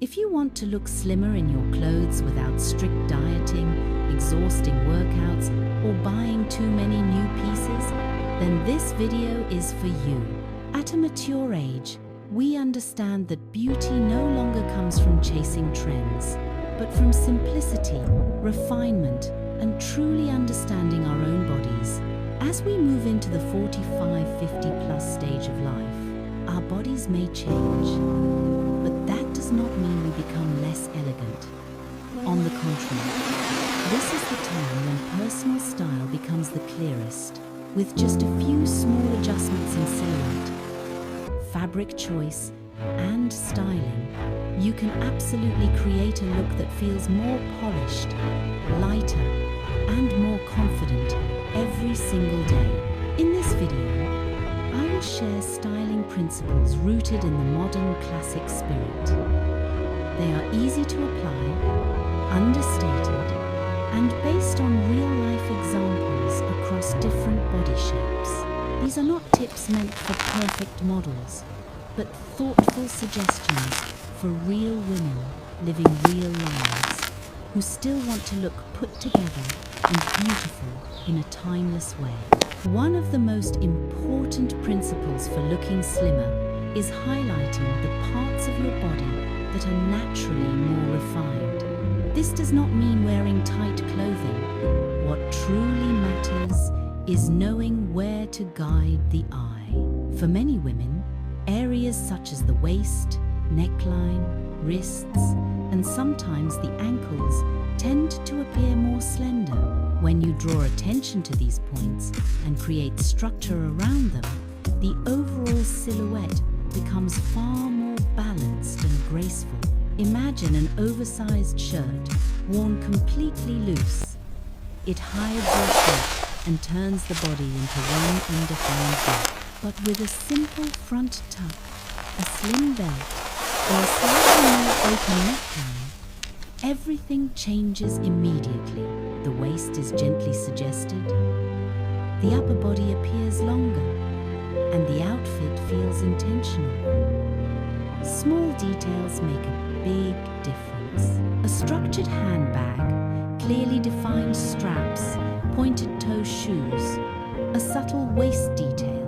If you want to look slimmer in your clothes without strict dieting, exhausting workouts, or buying too many new pieces, then this video is for you. At a mature age, we understand that beauty no longer comes from chasing trends, but from simplicity, refinement, and truly understanding our own bodies. As we move into the 45-50 plus stage of life, our bodies may change, but that does not mean we become less elegant. On the contrary, this is the time when personal style becomes the clearest, with just a few small adjustments in silhouette, fabric choice, and styling. You can absolutely create a look that feels more polished, lighter, and more confident every single day. In this video, I will share styling principles rooted in the modern classic spirit. They are easy to apply, understated, and based on real-life examples across different body shapes. These are not tips meant for perfect models, but thoughtful suggestions for real women living real lives who still want to look put together and beautiful in a timeless way. One of the most important principles for looking slimmer is highlighting the parts of your body that are naturally more refined. This does not mean wearing tight clothing. What truly matters is knowing where to guide the eye. For many women, areas such as the waist, neckline, wrists, and sometimes the ankles tend to appear more slender. When you draw attention to these points and create structure around them, the overall silhouette becomes far more balanced and graceful. Imagine an oversized shirt worn completely loose. It hides your shape and turns the body into one undefined look. But with a simple front tuck, a slim belt, or a slightly more open neckline, everything changes immediately. The waist is gently suggested, the upper body appears longer, and the outfit feels intentional. Small details make a big difference. A structured handbag, clearly defined straps, pointed toe shoes, a subtle waist detail,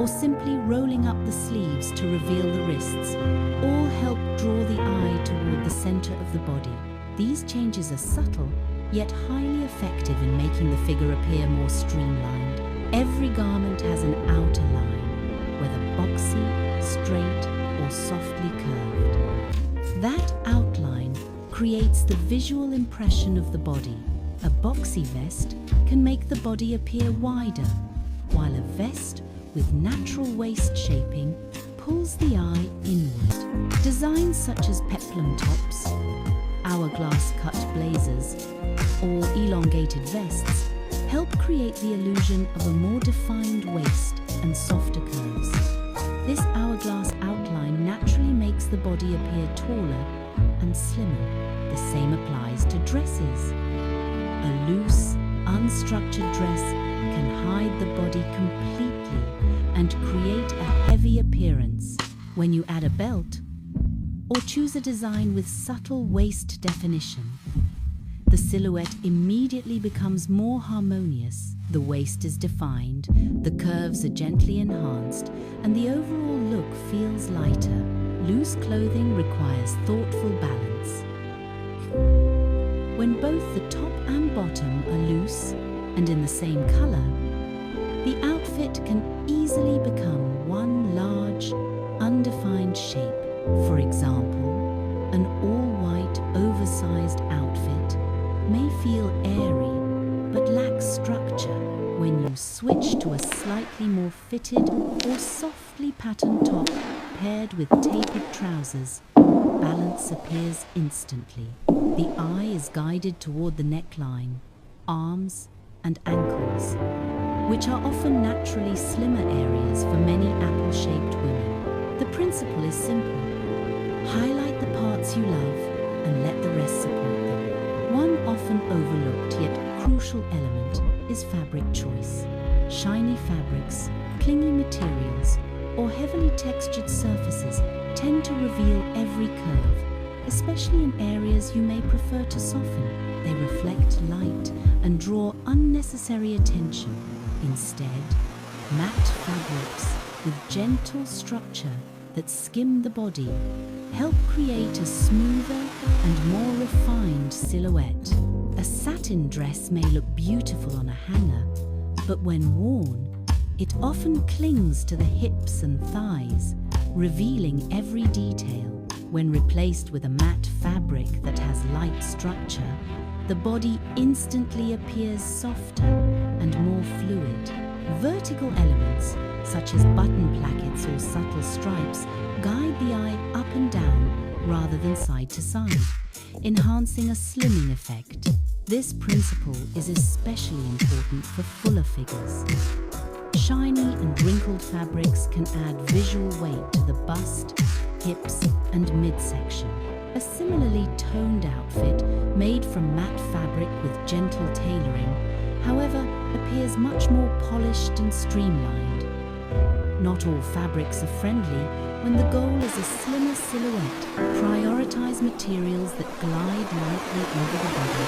or simply rolling up the sleeves to reveal the wrists, all help draw the eye toward the center of the body. These changes are subtle, yet highly effective in making the figure appear more streamlined. Every garment has an outer line, whether boxy, straight, or softly curved. That outline creates the visual impression of the body. A boxy vest can make the body appear wider, while a vest with natural waist shaping pulls the eye inward. Designs such as peplum tops, hourglass-cut blazers, or elongated vests help create the illusion of a more defined waist and softer curves. This hourglass outline naturally makes the body appear taller and slimmer. The same applies to dresses. A loose, unstructured dress can hide the body completely and create a heavy appearance. When you add a belt or choose a design with subtle waist definition, the silhouette immediately becomes more harmonious. The waist is defined, the curves are gently enhanced, and the overall look feels lighter. Loose clothing requires thoughtful balance. When both the top and bottom are loose and in the same color, the outfit can easily become one large, undefined shape. For example, an all-white, oversized outfit may feel airy but lacks structure. When you switch to a slightly more fitted or softly patterned top paired with tapered trousers, balance appears instantly. The eye is guided toward the neckline, arms, and ankles, which are often naturally slimmer areas for many apple-shaped women. The principle is simple. Highlight the parts you love and let the rest support them. One often overlooked yet crucial element is fabric choice. Shiny fabrics, clingy materials, or heavily textured surfaces tend to reveal every curve, especially in areas you may prefer to soften. They reflect light and draw unnecessary attention. Instead, matte fabrics with gentle structure that skim the body help create a smoother and more refined silhouette. A satin dress may look beautiful on a hanger, but when worn, it often clings to the hips and thighs, revealing every detail. When replaced with a matte fabric that has light structure, the body instantly appears softer and more fluid. Vertical elements, such as button plackets or subtle stripes, guide the eye up and down rather than side to side, enhancing a slimming effect. This principle is especially important for fuller figures. Shiny and wrinkled fabrics can add visual weight to the bust, hips, and midsection. A similarly toned outfit made from matte fabric with gentle tailoring, however, appears much more polished and streamlined. Not all fabrics are friendly when the goal is a slimmer silhouette. Prioritize materials that glide lightly over the body,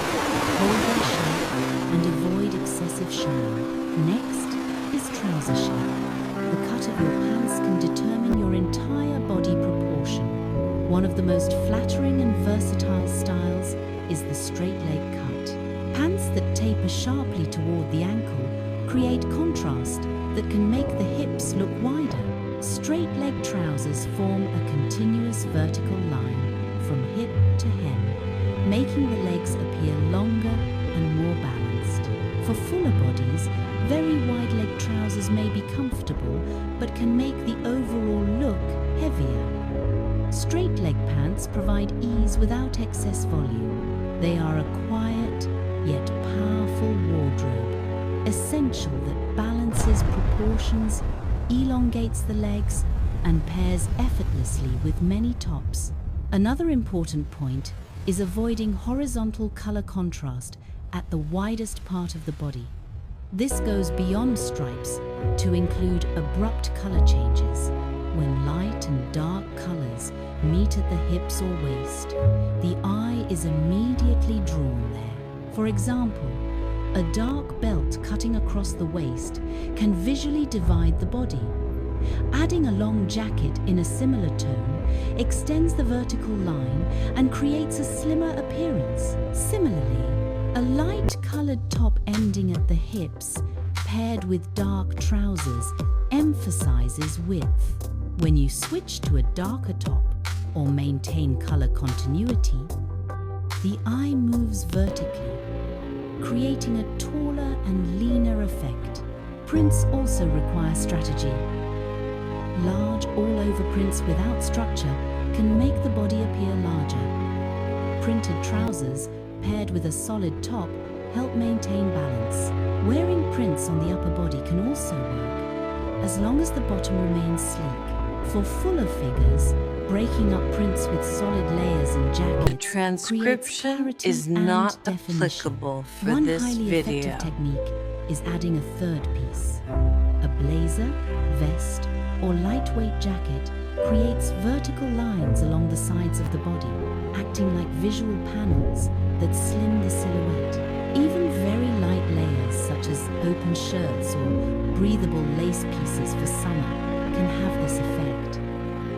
hold their shape, and avoid excessive shine. Next is trouser shape. The cut of your pants can determine your entire body proportion. One of the most flattering and versatile styles is the straight leg cut. Pants that taper sharply toward the ankle create contrast that can make the hips look wider. Straight leg trousers form a continuous vertical line from hip to hem, making the legs appear longer and more balanced. For fuller bodies, very wide leg trousers may be comfortable but can make the overall look heavier. Straight leg pants provide ease without excess volume. They are a quiet yet powerful wardrobe, essential that balances proportions, elongates the legs, and pairs effortlessly with many tops. Another important point is avoiding horizontal color contrast at the widest part of the body. This goes beyond stripes to include abrupt color changes. When light and dark colors meet at the hips or waist, the eye is immediately drawn there. For example, a dark belt cutting across the waist can visually divide the body. Adding a long jacket in a similar tone extends the vertical line and creates a slimmer appearance. Similarly, a light-colored top ending at the hips, paired with dark trousers, emphasizes width. When you switch to a darker top or maintain color continuity, the eye moves vertically, creating a taller and leaner effect. Prints also require strategy. Large, all-over prints without structure can make the body appear larger. Printed trousers, paired with a solid top, help maintain balance. Wearing prints on the upper body can also work, as long as the bottom remains sleek. For fuller figures, breaking up prints with solid layers and jackets Transcription is not applicable for One this highly video. effective technique is adding a third piece. A blazer, vest, or lightweight jacket creates vertical lines along the sides of the body, acting like visual panels that slim the silhouette. Even very light layers such as open shirts or breathable lace pieces for summer can have this effect.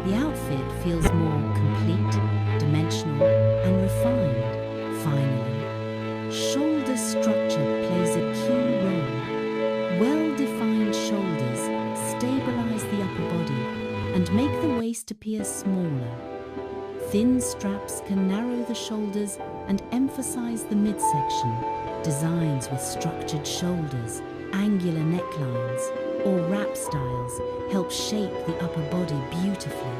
The outfit feels more complete, dimensional, and refined. Finally, shoulder structure plays a key role. Well-defined shoulders stabilize the upper body and make the waist appear smaller. Thin straps can narrow the shoulders and emphasize the midsection. Designs with structured shoulders, angular necklines, or wrap styles help shape the upper body beautifully.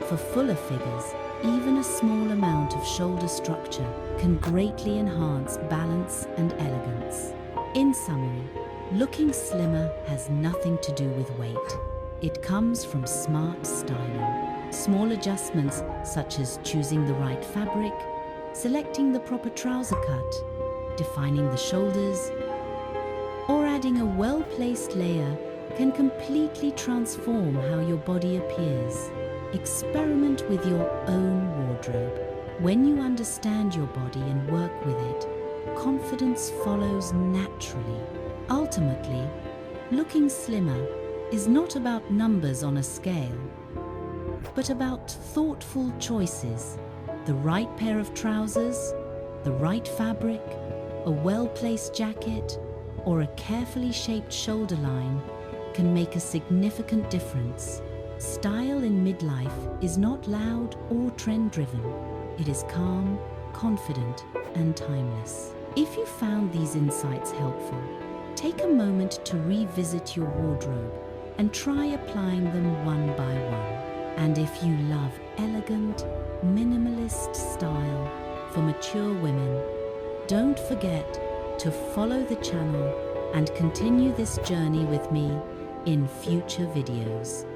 For fuller figures, even a small amount of shoulder structure can greatly enhance balance and elegance. In summary, looking slimmer has nothing to do with weight. It comes from smart styling. Small adjustments such as choosing the right fabric, selecting the proper trouser cut, defining the shoulders, or adding a well-placed layer can completely transform how your body appears. Experiment with your own wardrobe. When you understand your body and work with it, confidence follows naturally. Ultimately, looking slimmer is not about numbers on a scale, but about thoughtful choices. The right pair of trousers, the right fabric, a well-placed jacket, or a carefully shaped shoulder line can make a significant difference. Style in midlife is not loud or trend-driven. It is calm, confident, and timeless. If you found these insights helpful, take a moment to revisit your wardrobe and try applying them one by one. And if you love elegant, minimalist style for mature women, don't forget to follow the channel and continue this journey with me in future videos.